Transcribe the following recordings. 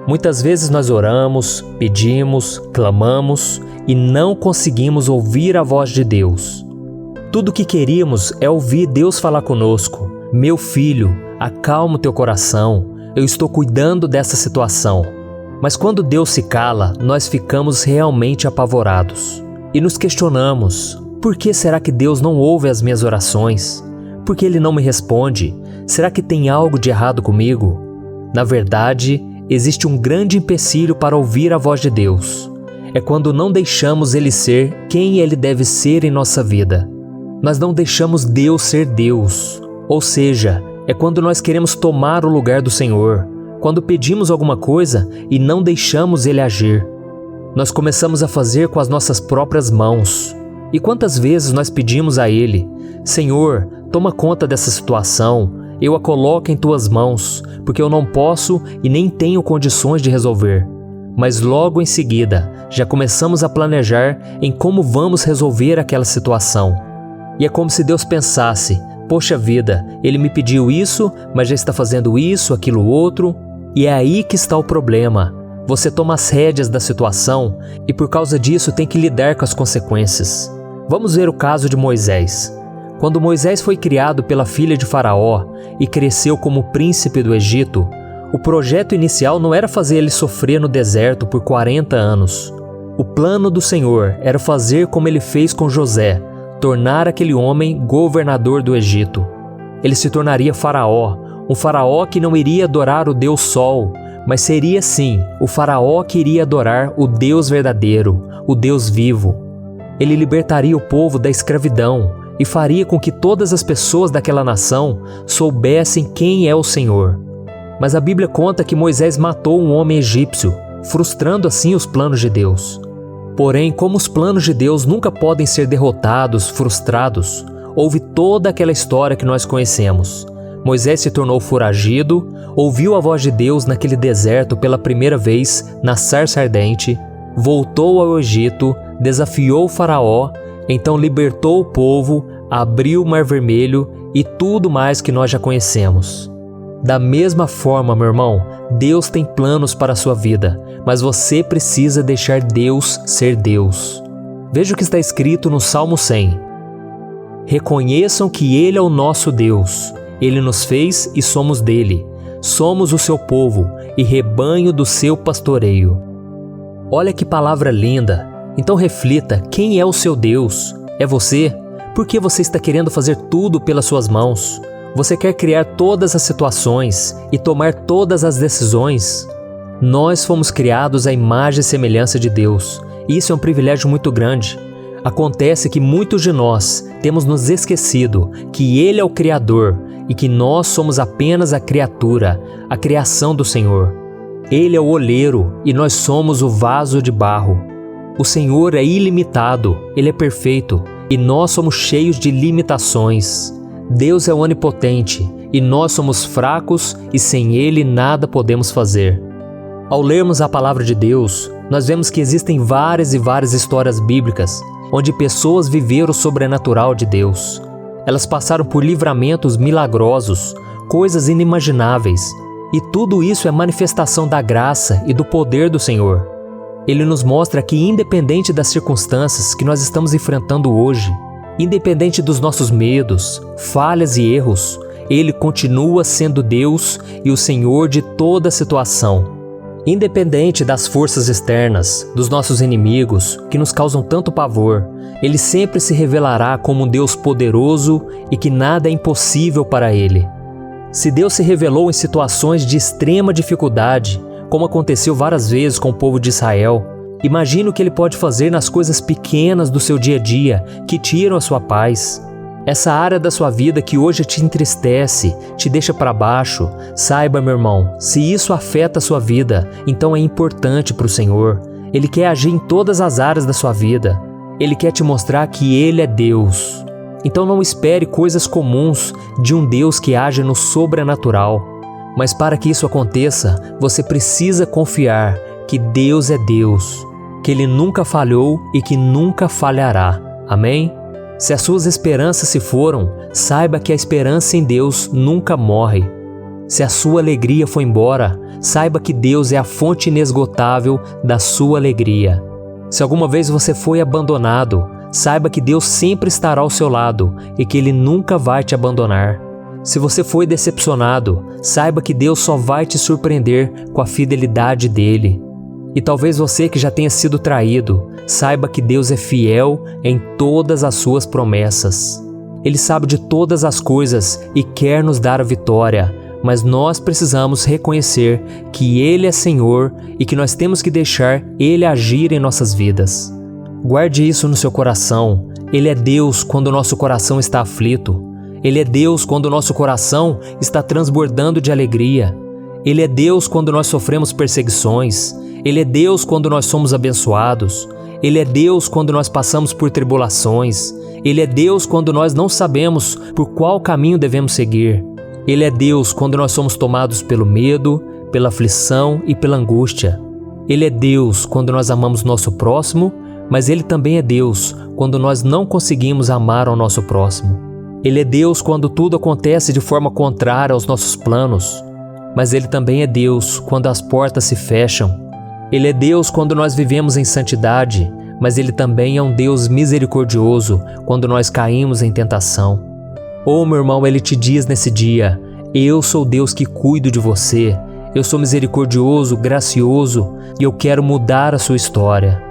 Muitas vezes nós oramos, pedimos, clamamos e não conseguimos ouvir a voz de Deus. Tudo o que queríamos é ouvir Deus falar conosco. Meu filho, acalma o teu coração, eu estou cuidando dessa situação. Mas quando Deus se cala, nós ficamos realmente apavorados. E nos questionamos, por que será que Deus não ouve as minhas orações? Por que Ele não me responde? Será que tem algo de errado comigo? Na verdade, existe um grande empecilho para ouvir a voz de Deus. É quando não deixamos Ele ser quem Ele deve ser em nossa vida. Nós não deixamos Deus ser Deus. Ou seja, é quando nós queremos tomar o lugar do Senhor, quando pedimos alguma coisa e não deixamos Ele agir. Nós começamos a fazer com as nossas próprias mãos. E quantas vezes nós pedimos a Ele, Senhor, toma conta dessa situação, eu a coloco em Tuas mãos, porque eu não posso e nem tenho condições de resolver. Mas logo em seguida, já começamos a planejar em como vamos resolver aquela situação. E é como se Deus pensasse, poxa vida, Ele me pediu isso, mas já está fazendo isso, aquilo outro. E é aí que está o problema. Você toma as rédeas da situação e por causa disso tem que lidar com as consequências. Vamos ver o caso de Moisés. Quando Moisés foi criado pela filha de Faraó e cresceu como príncipe do Egito, o projeto inicial não era fazer ele sofrer no deserto por 40 anos. O plano do Senhor era fazer como Ele fez com José, tornar aquele homem governador do Egito. Ele se tornaria faraó, um faraó que não iria adorar o Deus Sol, mas seria sim o faraó que iria adorar o Deus verdadeiro, o Deus vivo. Ele libertaria o povo da escravidão e faria com que todas as pessoas daquela nação soubessem quem é o Senhor. Mas a Bíblia conta que Moisés matou um homem egípcio, frustrando assim os planos de Deus. Porém, como os planos de Deus nunca podem ser derrotados, frustrados, houve toda aquela história que nós conhecemos. Moisés se tornou foragido, ouviu a voz de Deus naquele deserto pela primeira vez, na sarça ardente, voltou ao Egito, desafiou o faraó, então libertou o povo, abriu o Mar Vermelho e tudo mais que nós já conhecemos. Da mesma forma, meu irmão, Deus tem planos para a sua vida, mas você precisa deixar Deus ser Deus. Veja o que está escrito no Salmo 100. Reconheçam que Ele é o nosso Deus. Ele nos fez e somos dele. Somos o seu povo e rebanho do seu pastoreio. Olha que palavra linda. Então reflita, quem é o seu Deus? É você? Por que você está querendo fazer tudo pelas suas mãos? Você quer criar todas as situações e tomar todas as decisões? Nós fomos criados à imagem e semelhança de Deus. Isso é um privilégio muito grande. Acontece que muitos de nós temos nos esquecido que Ele é o Criador e que nós somos apenas a criatura, a criação do Senhor. Ele é o oleiro e nós somos o vaso de barro. O Senhor é ilimitado, Ele é perfeito e nós somos cheios de limitações. Deus é onipotente e nós somos fracos e sem Ele nada podemos fazer. Ao lermos a palavra de Deus, nós vemos que existem várias e várias histórias bíblicas onde pessoas viveram o sobrenatural de Deus. Elas passaram por livramentos milagrosos, coisas inimagináveis, e tudo isso é manifestação da graça e do poder do Senhor. Ele nos mostra que, independente das circunstâncias que nós estamos enfrentando hoje, independente dos nossos medos, falhas e erros, Ele continua sendo Deus e o Senhor de toda a situação. Independente das forças externas, dos nossos inimigos, que nos causam tanto pavor, Ele sempre se revelará como um Deus poderoso e que nada é impossível para Ele. Se Deus se revelou em situações de extrema dificuldade, como aconteceu várias vezes com o povo de Israel, imagine o que Ele pode fazer nas coisas pequenas do seu dia a dia que tiram a sua paz. Essa área da sua vida que hoje te entristece, te deixa para baixo, saiba, meu irmão, se isso afeta a sua vida, então é importante para o Senhor. Ele quer agir em todas as áreas da sua vida. Ele quer te mostrar que Ele é Deus. Então não espere coisas comuns de um Deus que age no sobrenatural. Mas para que isso aconteça, você precisa confiar que Deus é Deus, que Ele nunca falhou e que nunca falhará. Amém? Se as suas esperanças se foram, saiba que a esperança em Deus nunca morre. Se a sua alegria foi embora, saiba que Deus é a fonte inesgotável da sua alegria. Se alguma vez você foi abandonado, saiba que Deus sempre estará ao seu lado e que Ele nunca vai te abandonar. Se você foi decepcionado, saiba que Deus só vai te surpreender com a fidelidade dEle. E talvez você que já tenha sido traído, saiba que Deus é fiel em todas as suas promessas. Ele sabe de todas as coisas e quer nos dar a vitória, mas nós precisamos reconhecer que Ele é Senhor e que nós temos que deixar Ele agir em nossas vidas. Guarde isso no seu coração. Ele é Deus quando o nosso coração está aflito. Ele é Deus quando o nosso coração está transbordando de alegria. Ele é Deus quando nós sofremos perseguições. Ele é Deus quando nós somos abençoados. Ele é Deus quando nós passamos por tribulações. Ele é Deus quando nós não sabemos por qual caminho devemos seguir. Ele é Deus quando nós somos tomados pelo medo, pela aflição e pela angústia. Ele é Deus quando nós amamos nosso próximo, mas Ele também é Deus quando nós não conseguimos amar ao nosso próximo. Ele é Deus quando tudo acontece de forma contrária aos nossos planos, mas Ele também é Deus quando as portas se fecham. Ele é Deus quando nós vivemos em santidade, mas Ele também é um Deus misericordioso quando nós caímos em tentação. Oh, meu irmão, Ele te diz nesse dia: eu sou Deus que cuido de você, eu sou misericordioso, gracioso e eu quero mudar a sua história.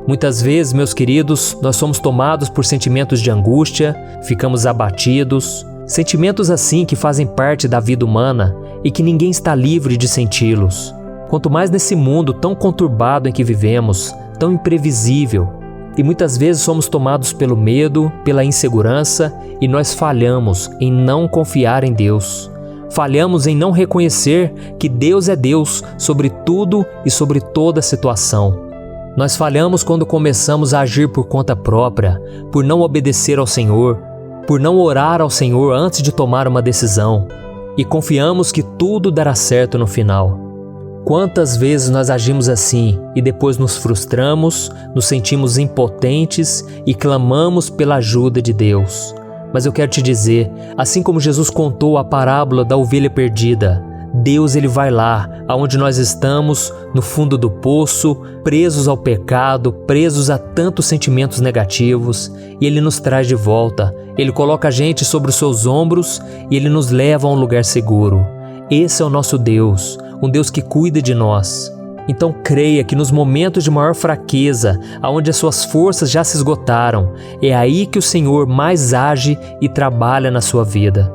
Muitas vezes, meus queridos, nós somos tomados por sentimentos de angústia, ficamos abatidos, sentimentos assim que fazem parte da vida humana e que ninguém está livre de senti-los. Quanto mais nesse mundo tão conturbado em que vivemos, tão imprevisível, e muitas vezes somos tomados pelo medo, pela insegurança e nós falhamos em não confiar em Deus. Falhamos em não reconhecer que Deus é Deus sobre tudo e sobre toda situação. Nós falhamos quando começamos a agir por conta própria, por não obedecer ao Senhor, por não orar ao Senhor antes de tomar uma decisão, e confiamos que tudo dará certo no final. Quantas vezes nós agimos assim e depois nos frustramos, nos sentimos impotentes e clamamos pela ajuda de Deus. Mas eu quero te dizer, assim como Jesus contou a parábola da ovelha perdida, Deus Ele vai lá, aonde nós estamos, no fundo do poço, presos ao pecado, presos a tantos sentimentos negativos, e Ele nos traz de volta. Ele coloca a gente sobre os seus ombros e Ele nos leva a um lugar seguro. Esse é o nosso Deus, um Deus que cuida de nós. Então creia que nos momentos de maior fraqueza, aonde as suas forças já se esgotaram, é aí que o Senhor mais age e trabalha na sua vida.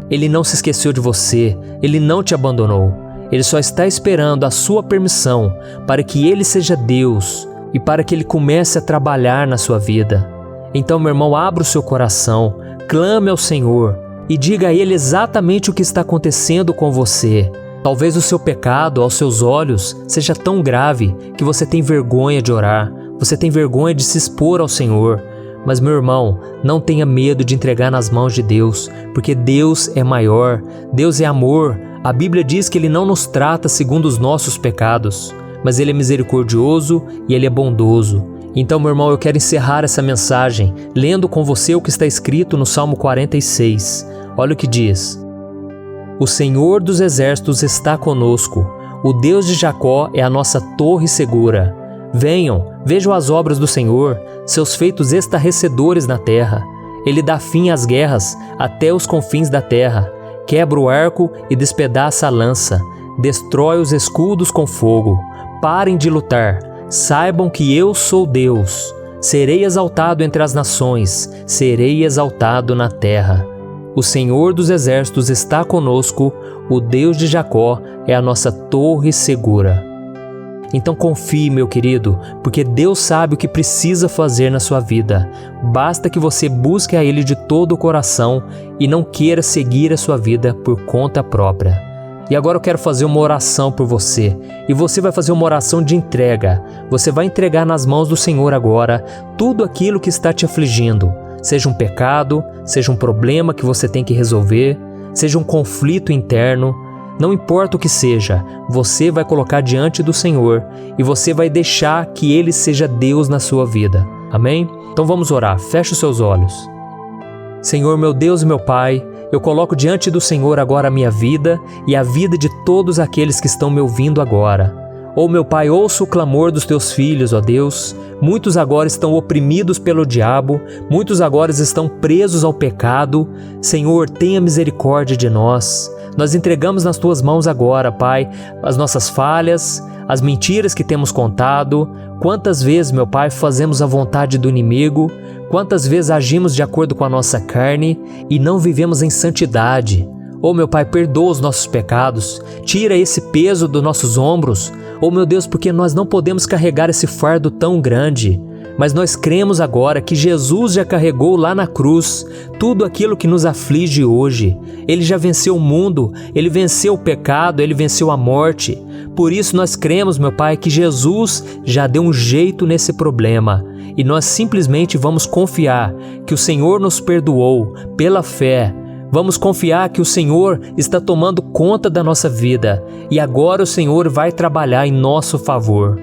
Ele não se esqueceu de você, Ele não te abandonou. Ele só está esperando a sua permissão para que Ele seja Deus e para que Ele comece a trabalhar na sua vida. Então, meu irmão, abra o seu coração, clame ao Senhor e diga a Ele exatamente o que está acontecendo com você. Talvez o seu pecado aos seus olhos seja tão grave que você tem vergonha de orar, você tem vergonha de se expor ao Senhor. Mas, meu irmão, não tenha medo de entregar nas mãos de Deus, porque Deus é maior, Deus é amor. A Bíblia diz que Ele não nos trata segundo os nossos pecados, mas Ele é misericordioso e Ele é bondoso. Então, meu irmão, eu quero encerrar essa mensagem lendo com você o que está escrito no Salmo 46. Olha o que diz: O Senhor dos exércitos está conosco, o Deus de Jacó é a nossa torre segura. Venham, vejam as obras do Senhor, seus feitos estarrecedores na terra. Ele dá fim às guerras até os confins da terra, quebra o arco e despedaça a lança, destrói os escudos com fogo. Parem de lutar, saibam que eu sou Deus. Serei exaltado entre as nações, serei exaltado na terra. O Senhor dos exércitos está conosco, o Deus de Jacó é a nossa torre segura. Então confie, meu querido, porque Deus sabe o que precisa fazer na sua vida. Basta que você busque a Ele de todo o coração e não queira seguir a sua vida por conta própria. E agora eu quero fazer uma oração por você. E você vai fazer uma oração de entrega. Você vai entregar nas mãos do Senhor agora tudo aquilo que está te afligindo. Seja um pecado, seja um problema que você tem que resolver, seja um conflito interno. Não importa o que seja, você vai colocar diante do Senhor e você vai deixar que Ele seja Deus na sua vida. Amém? Então vamos orar. Feche os seus olhos. Senhor, meu Deus e meu Pai, Eu coloco diante do Senhor agora a minha vida e a vida de todos aqueles que estão me ouvindo agora. Ó meu Pai, ouça o clamor dos teus filhos, ó Deus. Muitos agora estão oprimidos pelo diabo, muitos agora estão presos ao pecado. Senhor, tenha misericórdia de nós. Nós entregamos nas tuas mãos agora, Pai, as nossas falhas, as mentiras que temos contado. Quantas vezes, meu Pai, fazemos a vontade do inimigo, quantas vezes agimos de acordo com a nossa carne e não vivemos em santidade. Oh meu Pai, perdoa os nossos pecados, tira esse peso dos nossos ombros. Oh meu Deus, porque nós não podemos carregar esse fardo tão grande. Mas nós cremos agora que Jesus já carregou lá na cruz tudo aquilo que nos aflige hoje. Ele já venceu o mundo, Ele venceu o pecado, Ele venceu a morte. Por isso nós cremos, meu Pai, que Jesus já deu um jeito nesse problema. E nós simplesmente vamos confiar que o Senhor nos perdoou pela fé. Vamos confiar que o Senhor está tomando conta da nossa vida e agora o Senhor vai trabalhar em nosso favor.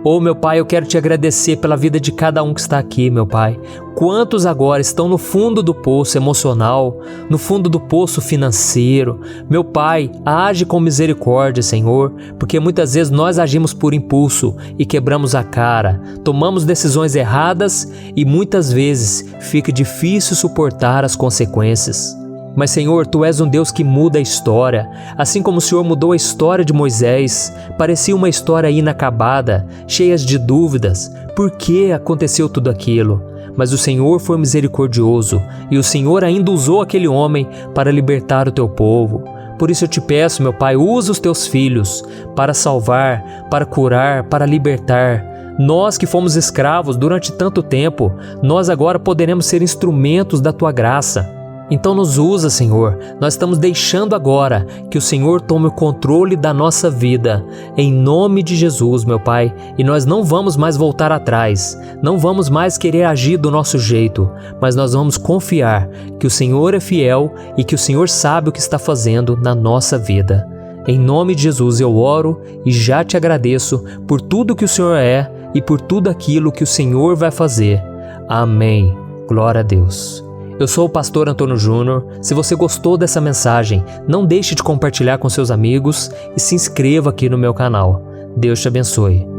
Oh meu Pai, eu quero te agradecer pela vida de cada um que está aqui, meu Pai. Quantos agora estão no fundo do poço emocional, no fundo do poço financeiro? Meu Pai, age com misericórdia, Senhor, porque muitas vezes nós agimos por impulso e quebramos a cara, tomamos decisões erradas e muitas vezes fica difícil suportar as consequências. Mas Senhor, Tu és um Deus que muda a história, assim como o Senhor mudou a história de Moisés. Parecia uma história inacabada, cheia de dúvidas. Por que aconteceu tudo aquilo? Mas o Senhor foi misericordioso e o Senhor ainda usou aquele homem para libertar o Teu povo. Por isso eu te peço, meu Pai, usa os Teus filhos para salvar, para curar, para libertar. Nós que fomos escravos durante tanto tempo, nós agora poderemos ser instrumentos da Tua graça. Então nos usa, Senhor. Nós estamos deixando agora que o Senhor tome o controle da nossa vida. Em nome de Jesus, meu Pai. E nós não vamos mais voltar atrás. Não vamos mais querer agir do nosso jeito. Mas nós vamos confiar que o Senhor é fiel e que o Senhor sabe o que está fazendo na nossa vida. Em nome de Jesus eu oro e já te agradeço por tudo que o Senhor é e por tudo aquilo que o Senhor vai fazer. Amém. Glória a Deus. Eu sou o pastor Antônio Júnior. Se você gostou dessa mensagem, não deixe de compartilhar com seus amigos e se inscreva aqui no meu canal. Deus te abençoe.